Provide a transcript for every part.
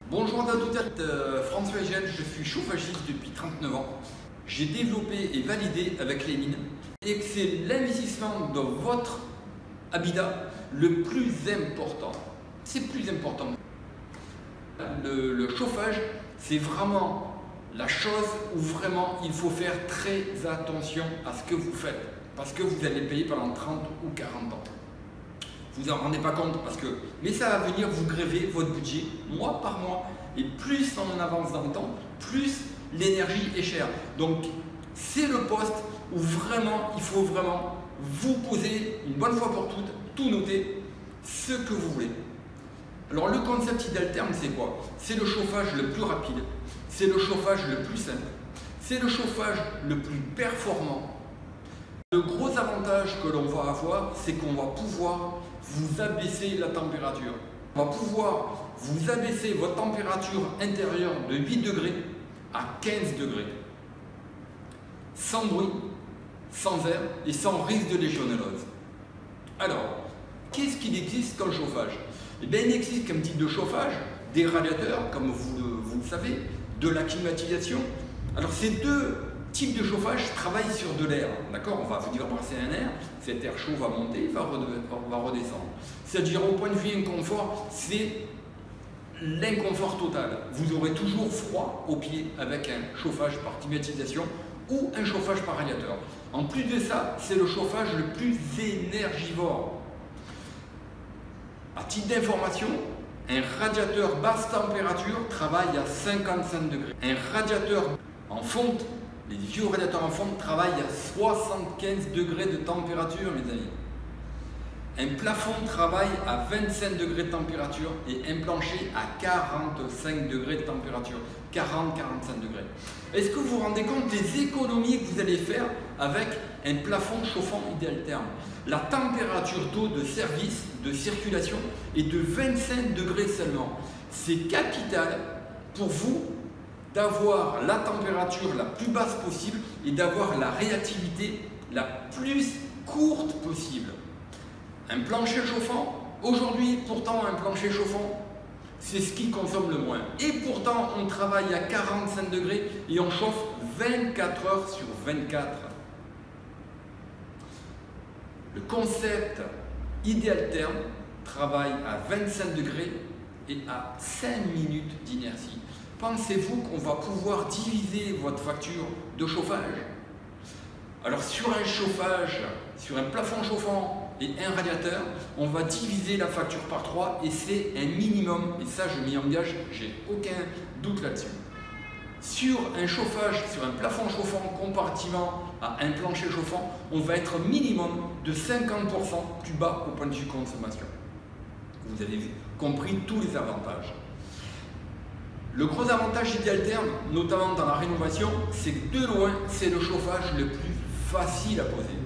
Bonjour à toutes, François Egel, je suis chauffagiste depuis 39 ans. J'ai développé et validé avec les mines et que c'est l'investissement dans votre habitat le plus important. C'est plus important. Le chauffage, c'est vraiment la chose où vraiment il faut faire très attention à ce que vous faites parce que vous allez payer pendant 30 ou 40 ans. Vous vous en rendez pas compte parce que, mais ça va venir vous gréver votre budget mois par mois et plus on avance dans le temps, plus l'énergie est chère. Donc c'est le poste où vraiment il faut vraiment vous poser une bonne fois pour toutes, tout noter, ce que vous voulez. Alors le concept Idealtherm, c'est quoi? C'est le chauffage le plus rapide, c'est le chauffage le plus simple, c'est le chauffage le plus performant. Le gros avantage que l'on va avoir, c'est qu'on va pouvoir vous abaisser la température. On va pouvoir vous abaisser votre température intérieure de 8 degrés à 15 degrés. Sans bruit, sans air et sans risque de légionellose. Alors, qu'est-ce qu'il existe comme chauffage? Eh bien, il existe comme type de chauffage des radiateurs, comme vous le savez, de la climatisation. Alors, ces deux types de chauffage travaillent sur de l'air. D'accord? On va venir brasser un air, cet air chaud va monter, va redescendre. C'est-à-dire, au point de vue inconfort, c'est l'inconfort total. Vous aurez toujours froid aux pieds avec un chauffage par climatisation ou un chauffage par radiateur. En plus de ça, c'est le chauffage le plus énergivore. À titre d'information, un radiateur basse température travaille à 55 degrés. Un radiateur en fonte, les vieux radiateurs en fonte travaillent à 75 degrés de température, mes amis. Un plafond travaille à 25 degrés de température et un plancher à 45 degrés de température. 40-45 degrés. Est-ce que vous vous rendez compte des économies que vous allez faire avec un plafond chauffant Idealtherm? La température d'eau de service, de circulation est de 25 degrés seulement. C'est capital pour vous d'avoir la température la plus basse possible et d'avoir la réactivité la plus courte possible. Un plancher chauffant, aujourd'hui pourtant un plancher chauffant, c'est ce qui consomme le moins. Et pourtant on travaille à 45 degrés et on chauffe 24 heures sur 24. Le concept Idealtherm travaille à 25 degrés et à 5 minutes d'inertie. Pensez-vous qu'on va pouvoir diviser votre facture de chauffage? Alors sur un chauffage, sur un plafond chauffant et un radiateur, on va diviser la facture par 3 et c'est un minimum, et ça je m'y engage, j'ai aucun doute là-dessus. Sur un chauffage, sur un plafond chauffant comparativement à un plancher chauffant, on va être minimum de 50% plus bas au point de vue consommation. Vous avez compris tous les avantages. Le gros avantage Idealtherm, notamment dans la rénovation, c'est que de loin, c'est le chauffage le plus facile à poser.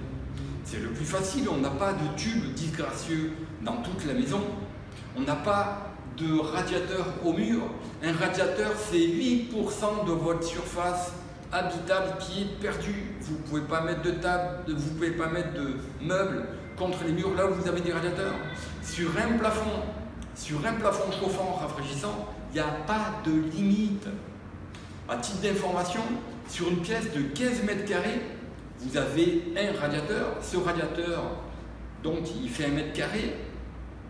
C'est le plus facile, on n'a pas de tube disgracieux dans toute la maison, on n'a pas de radiateur au mur. Un radiateur, c'est 8% de votre surface habitable qui est perdue. Vous ne pouvez pas mettre de table, vous ne pouvez pas mettre de meubles contre les murs là où vous avez des radiateurs. Sur un plafond chauffant, rafraîchissant, il n'y a pas de limite. À titre d'information, sur une pièce de 15 mètres carrés, vous avez un radiateur. Ce radiateur, donc, il fait 1 mètre carré.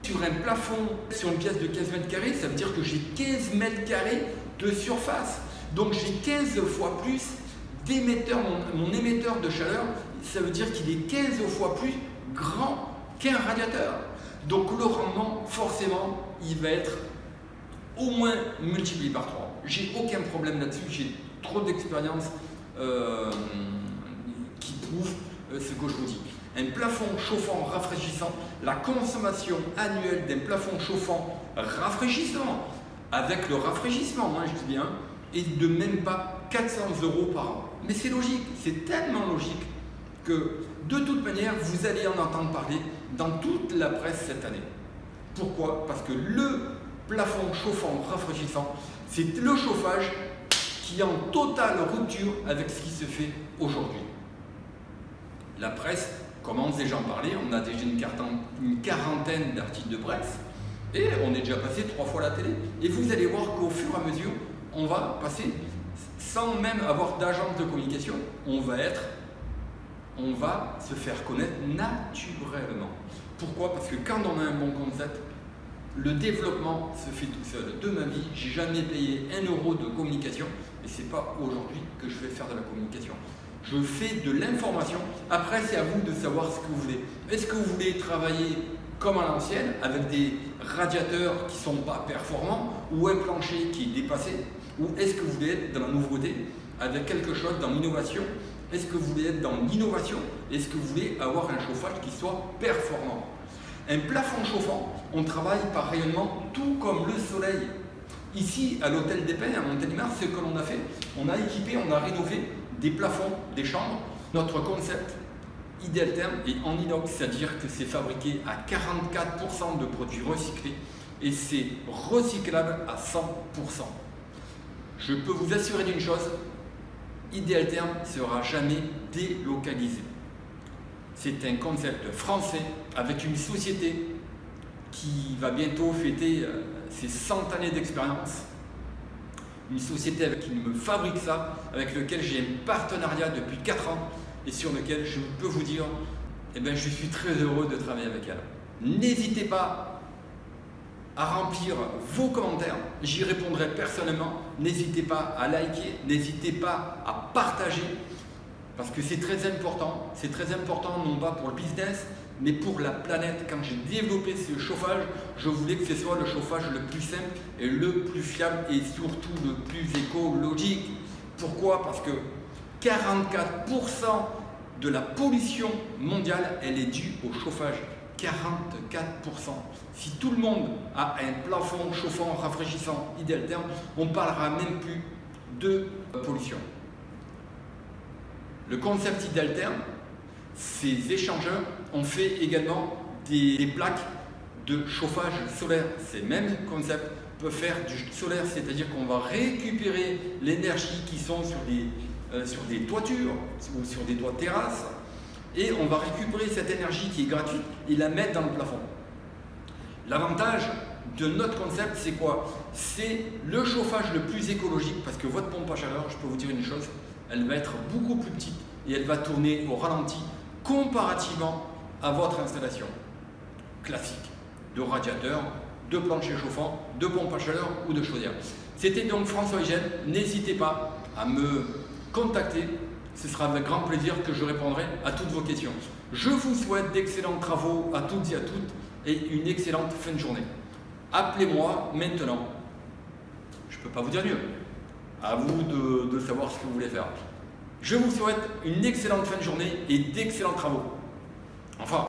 Sur un plafond, sur une pièce de 15 mètres carrés, ça veut dire que j'ai 15 mètres carrés de surface. Donc, j'ai 15 fois plus d'émetteur. Mon émetteur de chaleur, ça veut dire qu'il est 15 fois plus grand qu'un radiateur. Donc, le rendement, forcément, il va être au moins multiplié par 3. J'ai aucun problème là-dessus. J'ai trop d'expérience qui prouve ce que je vous dis. Un plafond chauffant rafraîchissant, la consommation annuelle d'un plafond chauffant rafraîchissant, avec le rafraîchissement, hein, je dis bien, est de même pas 400 € par an. Mais c'est logique, c'est tellement logique que de toute manière, vous allez en entendre parler dans toute la presse cette année. Pourquoi? Parce que le plafond chauffant rafraîchissant, c'est le chauffage qui est en totale rupture avec ce qui se fait aujourd'hui. La presse commence déjà à en parler, on a déjà une quarantaine d'articles de presse Et on est déjà passé 3 fois à la télé. Et vous allez voir qu'au fur et à mesure, on va passer, sans même avoir d'agence de communication, on va se faire connaître naturellement. Pourquoi? Parce que quand on a un bon concept, le développement se fait tout seul. De ma vie, j'ai jamais payé 1 euro de communication et c'est pas aujourd'hui que je vais faire de la communication. Je fais de l'information. Après, c'est à vous de savoir ce que vous voulez. Est-ce que vous voulez travailler comme à l'ancienne, avec des radiateurs qui ne sont pas performants ou un plancher qui est dépassé? Ou est-ce que vous voulez être dans la nouveauté, avec quelque chose dans l'innovation? Est-ce que vous voulez être dans l'innovation? Est-ce que vous voulez avoir un chauffage qui soit performant? Un plafond chauffant, on travaille par rayonnement tout comme le soleil. Ici, à l'hôtel des Pins, à Montélimar, ce que l'on a fait, on a équipé, on a rénové des plafonds, des chambres. Notre concept, Idealtherm, est en inox, c'est-à-dire que c'est fabriqué à 44% de produits recyclés et c'est recyclable à 100%. Je peux vous assurer d'une chose, Idealtherm ne sera jamais délocalisé. C'est un concept français avec une société qui va bientôt fêter ses 100 années d'expérience. Une société qui me fabrique ça, avec laquelle j'ai un partenariat depuis 4 ans et sur lequel je peux vous dire, je suis très heureux de travailler avec elle. N'hésitez pas à remplir vos commentaires, j'y répondrai personnellement. N'hésitez pas à liker, n'hésitez pas à partager, parce que c'est très important. C'est très important non pas pour le business, mais pour la planète. Quand j'ai développé ce chauffage, je voulais que ce soit le chauffage le plus simple et le plus fiable et surtout le plus écologique. Pourquoi? Parce que 44% de la pollution mondiale, elle est due au chauffage. 44%. Si tout le monde a un plafond chauffant, rafraîchissant, Idealtherm, on ne parlera même plus de pollution. Le concept Idealtherm, ces échangeurs ont fait également des plaques de chauffage solaire. Ces mêmes concepts peuvent faire du solaire, c'est-à-dire qu'on va récupérer l'énergie qui sont sur des toitures ou sur des toits de terrasse et on va récupérer cette énergie qui est gratuite et la mettre dans le plafond. L'avantage de notre concept, c'est quoi? C'est le chauffage le plus écologique parce que votre pompe à chaleur, je peux vous dire une chose, elle va être beaucoup plus petite et elle va tourner au ralenti comparativement à votre installation classique de radiateur, de plancher chauffant, de pompe à chaleur ou de chaudière. C'était donc François Hygiène. N'hésitez pas à me contacter. Ce sera avec grand plaisir que je répondrai à toutes vos questions. Je vous souhaite d'excellents travaux à toutes et à toutes et une excellente fin de journée. Appelez-moi maintenant. Je ne peux pas vous dire mieux. À vous de savoir ce que vous voulez faire. Je vous souhaite une excellente fin de journée et d'excellents travaux. Enfin,